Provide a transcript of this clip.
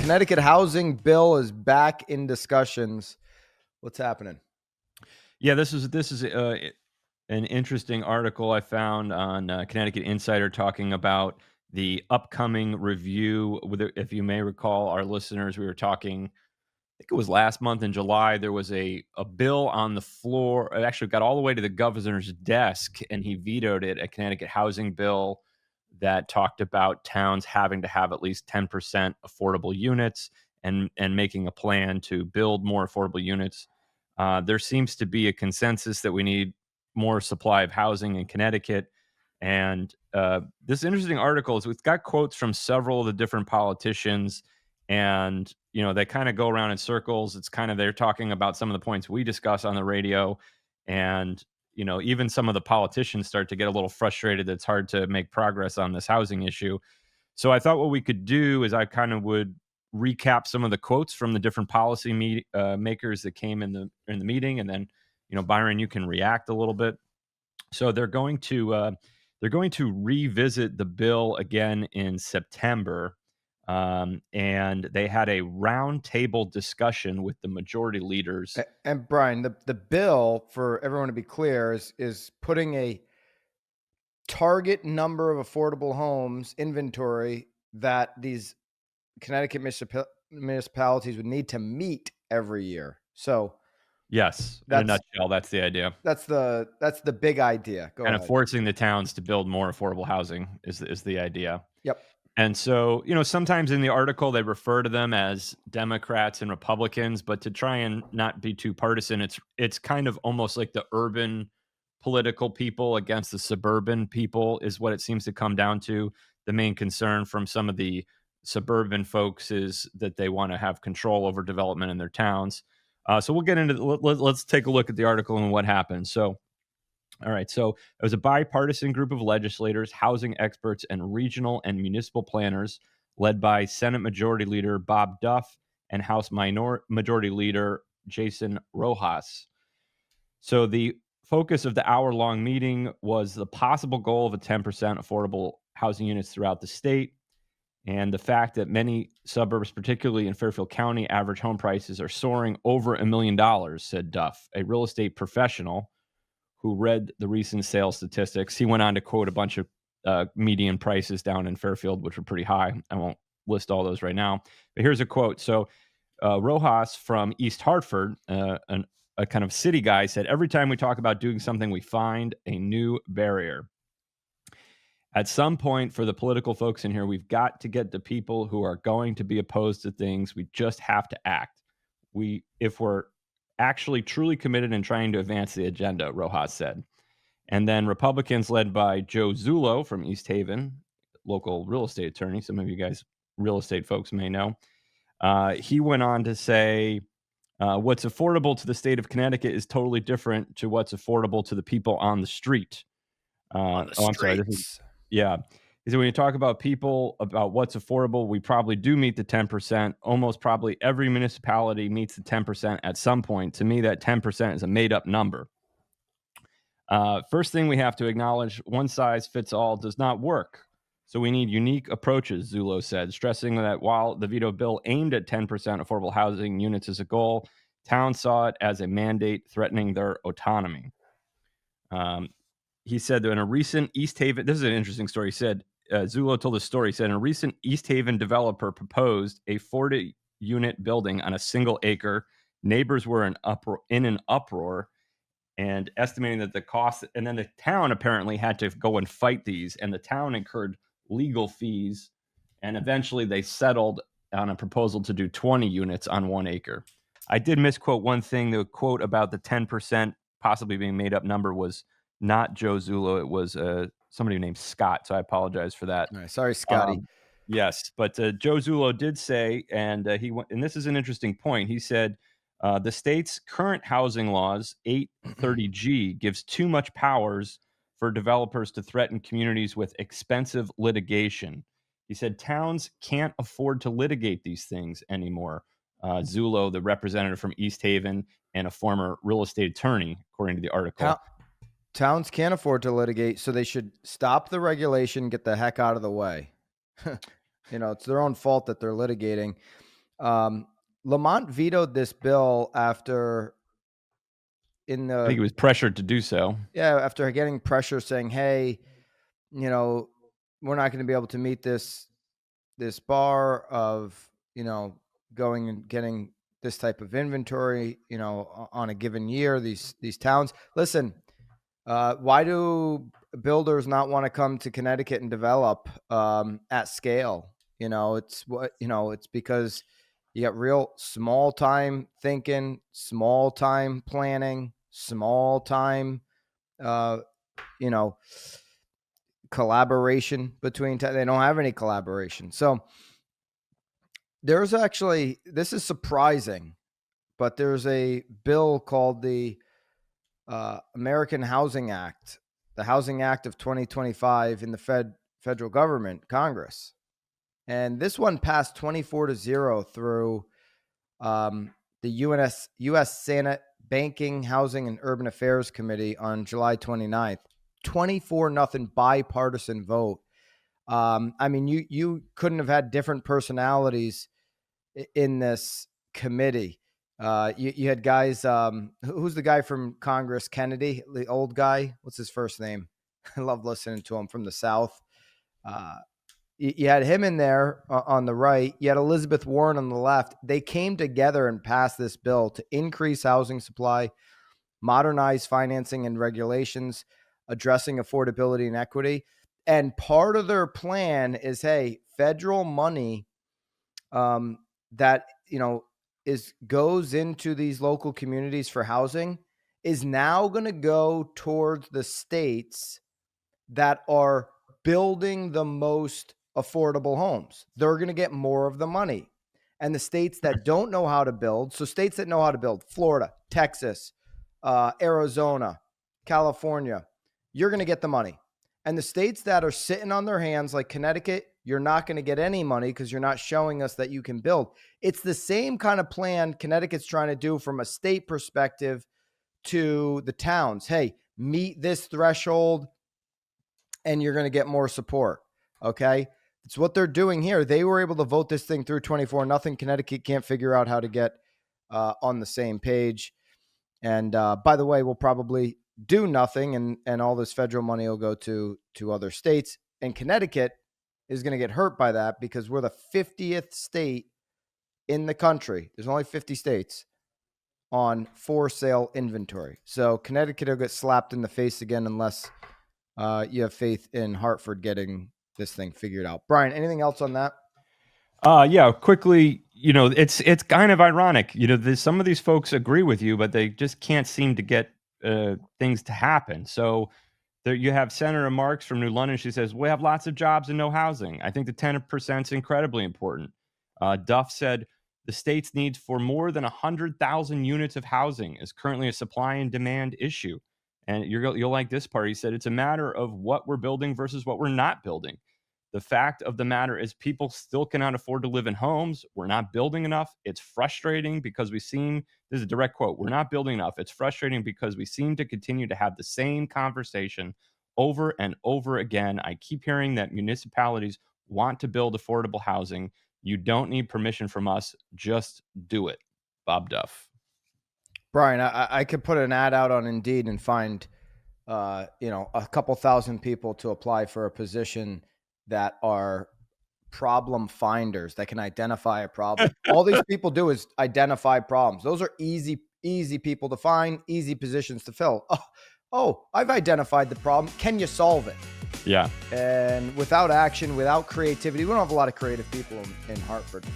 Connecticut housing bill is back in discussions. What's happening? Yeah, this is an interesting article I found on Connecticut Insider talking about the upcoming review. If you may recall, our listeners, we were talking. I think it was last month in July. There was a bill on the floor. It actually got all the way to the governor's desk, and he vetoed it. A Connecticut housing bill that talked about towns having to have at least 10% affordable units and making a plan to build more affordable units. There seems to be a consensus that we need more supply of housing in Connecticut. And this interesting article is, it's got quotes from several of the different politicians, and they kind of go around in circles. It's kind of, they're talking about some of the points we discuss on the radio, and even some of the politicians start to get a little frustrated that it's hard to make progress on this housing issue. So I thought what we could do is I kind of would recap some of the quotes from the different policy makers that came in the meeting, and then Byron, you can react a little bit. So they're going to revisit the bill again in September, and they had a roundtable discussion with the majority leaders. And Brian, the bill, for everyone to be clear, is putting a target number of affordable homes inventory that these Connecticut municipalities would need to meet every year. So Yes, in a nutshell, that's the idea. that's the big idea. Go Kind ahead. of forcing the towns to build more affordable housing is the idea. Yep. And so, sometimes in the article they refer to them as Democrats and Republicans, but to try and not be too partisan, it's kind of almost like the urban political people against the suburban people is what it seems to come down to. The main concern from some of the suburban folks is that they want to have control over development in their towns. So we'll get into let's take a look at the article and what happened. So all right. So it was a bipartisan group of legislators, housing experts, and regional and municipal planners led by Senate Majority Leader Bob Duff and House Majority Leader Jason Rojas. So the focus of the hour-long meeting was the possible goal of a 10% affordable housing units throughout the state, and the fact that many suburbs, particularly in Fairfield County, average home prices are soaring over $1 million, said Duff, a real estate professional who read the recent sales statistics. He went on to quote a bunch of median prices down in Fairfield, which were pretty high. I won't list all those right now, but here's a quote. So Rojas from East Hartford, a kind of city guy, said, "Every time we talk about doing something, we find a new barrier. At some point, for the political folks in here, we've got to get the people who are going to be opposed to things. We just have to act. If we're actually truly committed in trying to advance the agenda," Rojas said. And then Republicans led by Joe Zullo from East Haven, local real estate attorney, some of you guys real estate folks may know, he went on to say, what's affordable to the state of Connecticut is totally different to what's affordable to the people on the street. On the I'm sorry. streets. Yeah. He said, when you talk about people, about what's affordable, we probably do meet the 10%. Almost probably every municipality meets the 10% at some point. To me, that 10% is a made up number. First thing we have to acknowledge, one size fits all does not work. So we need unique approaches, Zullo said, stressing that while the veto bill aimed at 10% affordable housing units as a goal, towns saw it as a mandate threatening their autonomy. He said that in a recent East Haven, this is an interesting story. He said, Zullo told the story. He said, in a recent East Haven developer proposed a 40-unit building on a single acre. Neighbors were in an uproar and estimating that the cost, and then the town apparently had to go and fight these, and the town incurred legal fees, and eventually they settled on a proposal to do 20 units on 1 acre. I did misquote one thing. The quote about the 10% possibly being made up number was not Joe Zullo. It was somebody named Scott, so I apologize for that. All right, sorry, Scotty. Yes, but Joe Zullo did say, and and this is an interesting point. He said, the state's current housing laws, 830G, gives too much powers for developers to threaten communities with expensive litigation. He said towns can't afford to litigate these things anymore. Zullo, the representative from East Haven and a former real estate attorney, according to the article. Towns can't afford to litigate, so they should stop the regulation, get the heck out of the way. It's their own fault that they're litigating. Um, Lamont vetoed this bill after in I think the he was pressured to do so. yeah, after getting pressure saying, "Hey, you know, we're not going to be able to meet this bar of, going and getting this type of inventory, on a given year, these towns. Listen, why do builders not want to come to Connecticut and develop at scale? It's because you got real small time thinking, small time planning, small time, uh, you know, collaboration between. They don't have any collaboration. So there's actually, this is surprising, but there's a bill called the American Housing Act, the Housing Act of 2025 in the federal government, Congress. And this one passed 24-0 through the U.S. Senate Banking, Housing, and Urban Affairs Committee on July 29th. 24-0 bipartisan vote. I mean, you couldn't have had different personalities in this committee. You had guys. Who's the guy from Congress? Kennedy, the old guy. What's his first name? I love listening to him from the South. You had him in there on the right. You had Elizabeth Warren on the left. They came together and passed this bill to increase housing supply, modernize financing and regulations, addressing affordability and equity. And part of their plan is, hey, federal money that goes into these local communities for housing is now going to go towards the states that are building the most affordable homes. They're going to get more of the money. And the states that don't know how to build, so states that know how to build, Florida, Texas, Arizona, California, you're going to get the money. And the states that are sitting on their hands, like Connecticut, you're not going to get any money because you're not showing us that you can build. It's the same kind of plan Connecticut's trying to do from a state perspective to the towns. Hey, meet this threshold and you're going to get more support. Okay. It's what they're doing here. They were able to vote this thing through 24-0. Connecticut can't figure out how to get on the same page. And by the way, we'll probably do nothing, and all this federal money will go to other states. And Connecticut is going to get hurt by that because we're the 50th state in the country. There's only 50 states on for sale inventory. So Connecticut will get slapped in the face again unless you have faith in Hartford getting this thing figured out. Brian, anything else on that? Yeah, quickly, it's kind of ironic. Some of these folks agree with you, but they just can't seem to get things to happen. So there you have Senator Marks from New London. She says, we have lots of jobs and no housing. I think the 10% is incredibly important. Duff said, the state's needs for more than 100,000 units of housing is currently a supply and demand issue. And you'll like this part. He said, it's a matter of what we're building versus what we're not building. The fact of the matter is people still cannot afford to live in homes. We're not building enough. It's frustrating because this is a direct quote, we're not building enough. It's frustrating because we seem to continue to have the same conversation over and over again. I keep hearing that municipalities want to build affordable housing. You don't need permission from us. Just do it. Bob Duff. Brian, I could put an ad out on Indeed and find, a couple thousand people to apply for a position that are problem finders that can identify a problem. All these people do is identify problems. Those are easy people to find, easy positions to fill. Oh, I've identified the problem. Can you solve it? Yeah. And without action, without creativity, we don't have a lot of creative people in Hartford.